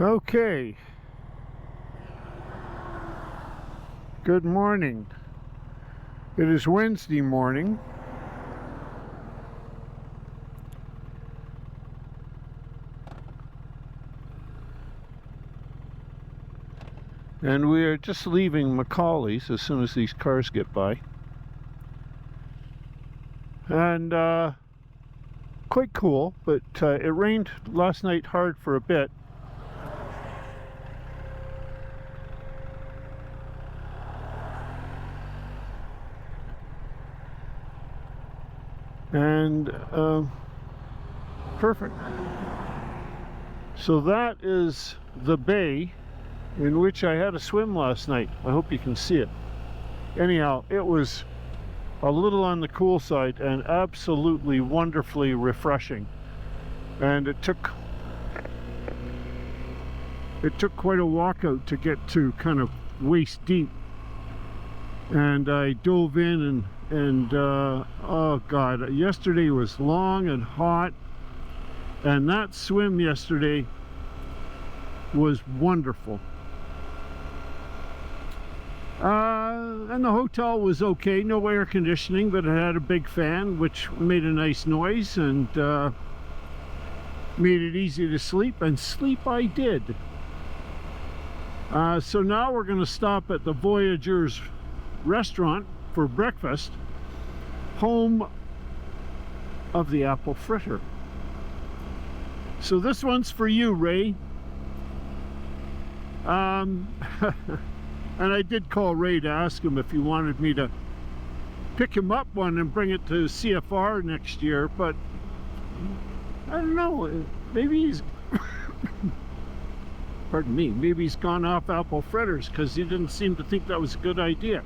Okay, good morning. It is Wednesday morning, and we are just leaving Macaulay's as soon as these cars get by. And quite cool, but it rained last night hard for a bit. And perfect. So that is the bay in which I had a swim last night. I hope you can see it. Anyhow, it was a little on the cool side and absolutely wonderfully refreshing. And it took quite a walk out to get to kind of waist deep. And I dove in and oh God, yesterday was long and hot, and that swim yesterday was wonderful. And the hotel was okay, no air conditioning, but it had a big fan which made a nice noise and made it easy to sleep, and sleep I did. So now we're going to stop at the Voyageurs restaurant for breakfast, home of the apple fritter. So this one's for you, Ray. And I did call Ray to ask him if he wanted me to pick him up one and bring it to CFR next year, but I don't know, maybe he's pardon me, maybe he's gone off apple fritters because he didn't seem to think that was a good idea.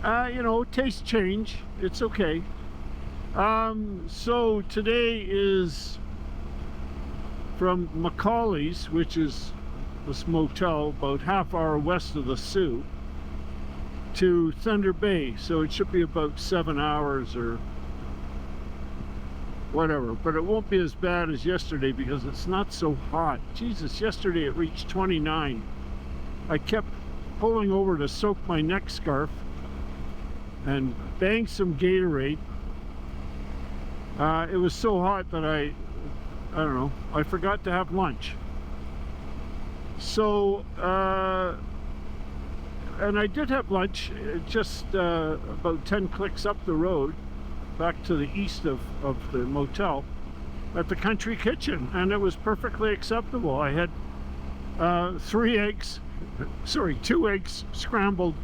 You know, taste change, it's okay. So today is from Macaulay's, which is this motel about half-hour west of the Sioux, to Thunder Bay. So it should be about 7 hours or whatever, but it won't be as bad as yesterday because it's not so hot. Jesus, yesterday it reached 29. I kept pulling over to soak my neck scarf and bang some Gatorade. It was so hot that I don't know, I forgot to have lunch. So and I did have lunch just about 10 clicks up the road back to the east of the motel at the Country Kitchen, and it was perfectly acceptable. I had 2 eggs scrambled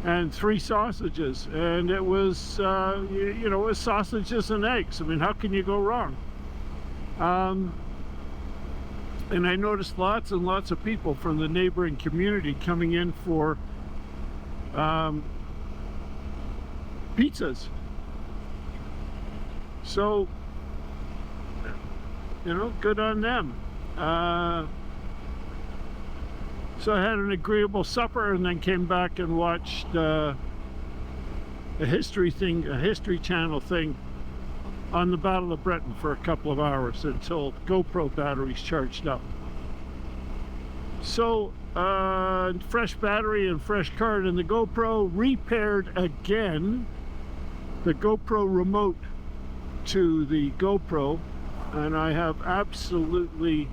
and 3 sausages, and it was you know, it was sausages and eggs. I mean, how can you go wrong? And I noticed lots and lots of people from the neighboring community coming in for pizzas. So, you know, good on them. So I had an agreeable supper and then came back and watched a history channel thing on the Battle of Britain for a couple of hours until GoPro batteries charged up. So fresh battery and fresh card in the GoPro, repaired again the GoPro remote to the GoPro, and I have absolutely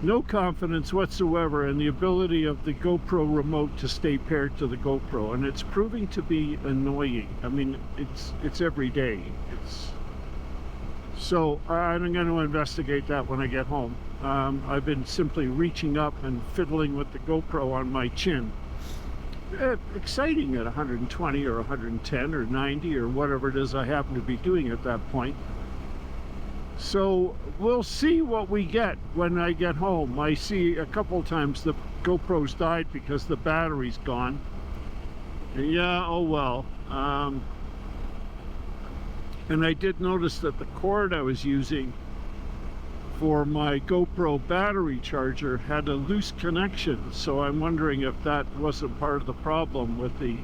no confidence whatsoever in the ability of the GoPro remote to stay paired to the GoPro, and it's proving to be annoying. I mean, it's every day. So I'm going to investigate that when I get home. I've been simply reaching up and fiddling with the GoPro on my chin. Exciting at 120 or 110 or 90 or whatever it is I happen to be doing at that point. So we'll see what we get when I get home. I see a couple times the GoPro's died because the battery's gone. And yeah, oh well. And I did notice that the cord I was using for my GoPro battery charger had a loose connection. So I'm wondering if that wasn't part of the problem with the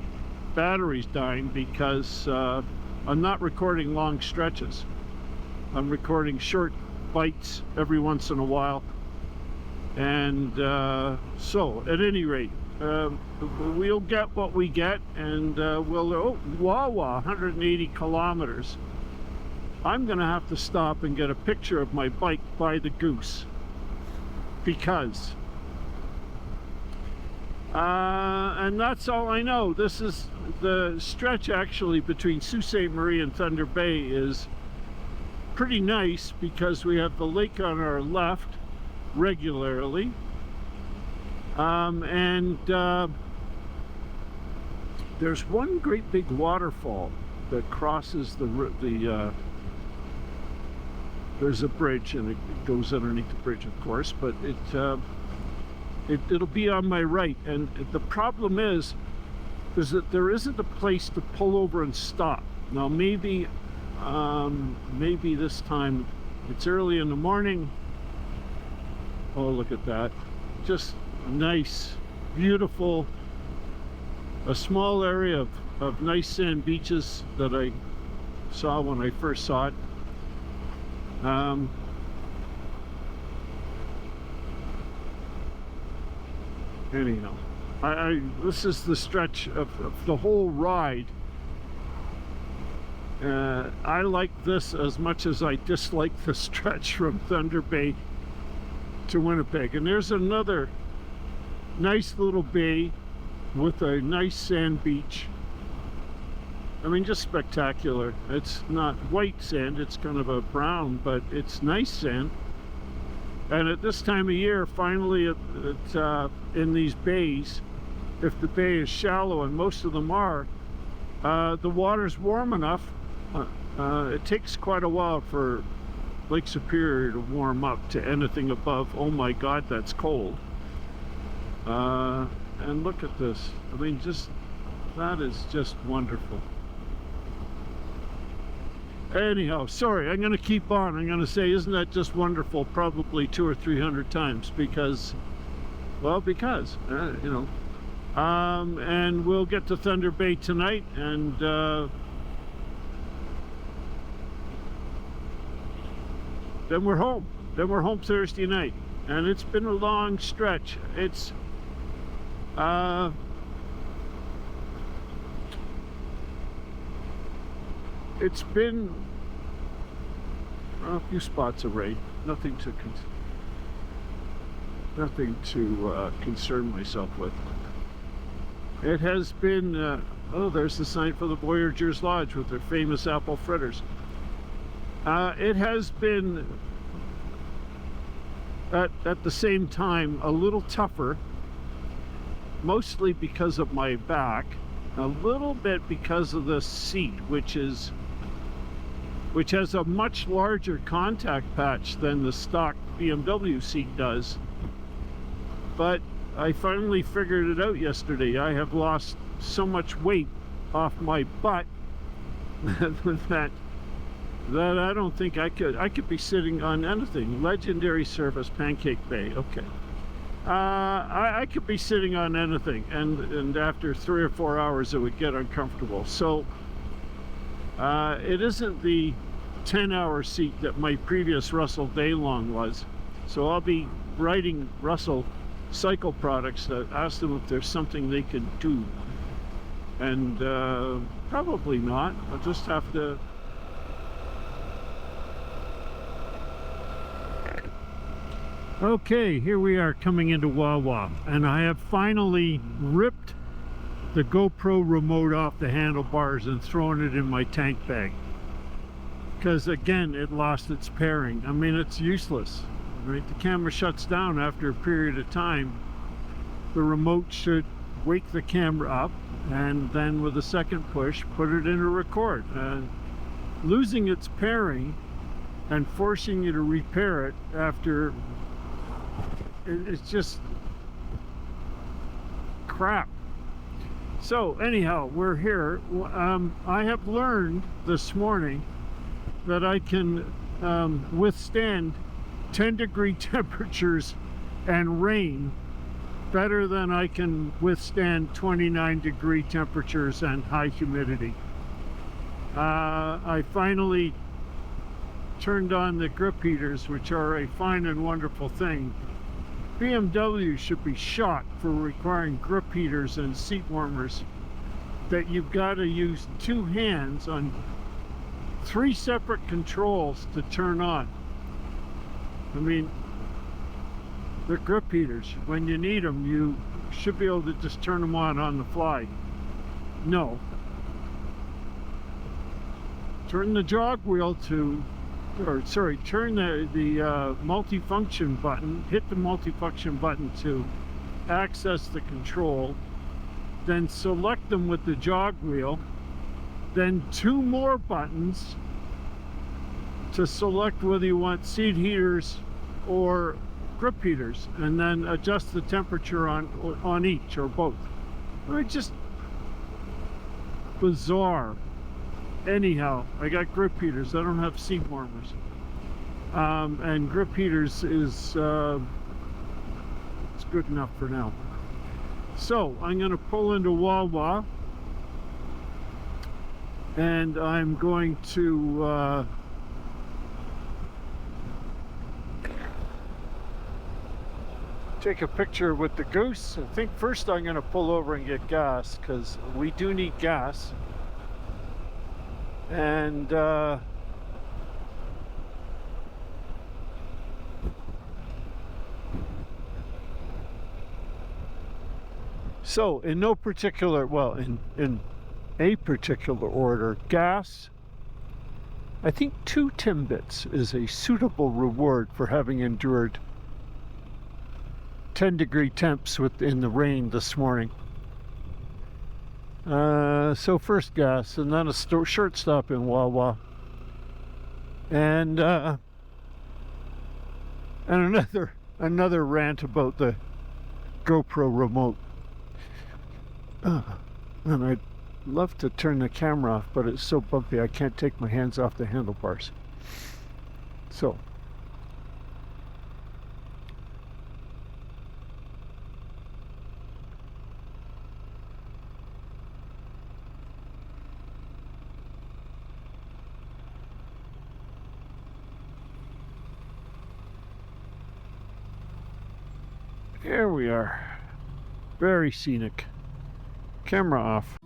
batteries dying, because I'm not recording long stretches. I'm recording short bites every once in a while. And so, at any rate, we'll get what we get, and Wawa, 180 kilometers. I'm going to have to stop and get a picture of my bike by the Goose, because and that's all I know. This is the stretch actually between Sault Ste. Marie and Thunder Bay is pretty nice, because we have the lake on our left regularly, there's one great big waterfall that crosses there's a bridge, and it goes underneath the bridge, of course, but it'll be on my right. And the problem is that there isn't a place to pull over and stop. Now maybe this time, it's early in the morning. Oh, look at that. Just nice, beautiful, a small area of nice sand beaches that I saw when I first saw it. Anyhow, this is the stretch of the whole ride. I like this as much as I dislike the stretch from Thunder Bay to Winnipeg. And there's another nice little bay with a nice sand beach. I mean, just spectacular. It's not white sand, it's kind of a brown, but it's nice sand. And at this time of year, finally, in these bays, if the bay is shallow, and most of them are, the water's warm enough. It takes quite a while for Lake Superior to warm up to anything above, oh my God, that's cold. And look at this. I mean, that is just wonderful. Anyhow, sorry, I'm going to keep on. I'm going to say, isn't that just wonderful, probably 200 or 300 times, because, you know. And we'll get to Thunder Bay tonight, and then we're home. Then we're home Thursday night. And it's been a long stretch. It's been a few spots of rain. Nothing to concern myself with. It has been oh, there's the sign for the Voyageurs Lodge with their famous apple fritters. It has been at the same time a little tougher, mostly because of my back, a little bit because of the seat, which has a much larger contact patch than the stock BMW seat does. But I finally figured it out yesterday. I have lost so much weight off my butt that I don't think I could be sitting on anything. Legendary service, Pancake Bay. Okay. I could be sitting on anything, and after 3 or 4 hours it would get uncomfortable. So it isn't the 10-hour seat that my previous Russell Daylong was. So I'll be writing Russell Cycle Products to ask them if there's something they could do, and probably not. I'll just have to. Okay, here we are coming into Wawa, and I have finally ripped the GoPro remote off the handlebars and thrown it in my tank bag, because again it lost its pairing. I mean, it's useless, right? The camera shuts down after a period of time. The remote should wake the camera up, and then with a second push put it in a record. Losing its pairing and forcing you to repair it after, it's just crap. So anyhow, we're here. I have learned this morning that I can withstand 10-degree temperatures and rain better than I can withstand 29-degree temperatures and high humidity. I finally turned on the grip heaters, which are a fine and wonderful thing. BMW should be shot for requiring grip heaters and seat warmers that you've got to use two hands on three separate controls to turn on. I mean, they're grip heaters. When you need them, you should be able to just turn them on the fly. No. Turn the jog wheel to, or sorry, turn the multifunction button, hit the multifunction button to access the control, then select them with the jog wheel, then two more buttons to select whether you want seat heaters or grip heaters, and then adjust the temperature on each or both. It's just bizarre. Anyhow, I got grip heaters. I don't have seat warmers. And grip heaters is it's good enough for now. So I'm going to pull into Wawa, and I'm going to take a picture with the goose. I think first I'm going to pull over and get gas, because we do need gas. And so in no particular, well, in a particular order, gas, I think 2 Timbits is a suitable reward for having endured 10-degree temps in the rain this morning. So first gas, and then a short stop in Wawa, and another rant about the GoPro remote. And I'd love to turn the camera off, but it's so bumpy I can't take my hands off the handlebars. So here we are. Very scenic. Camera off.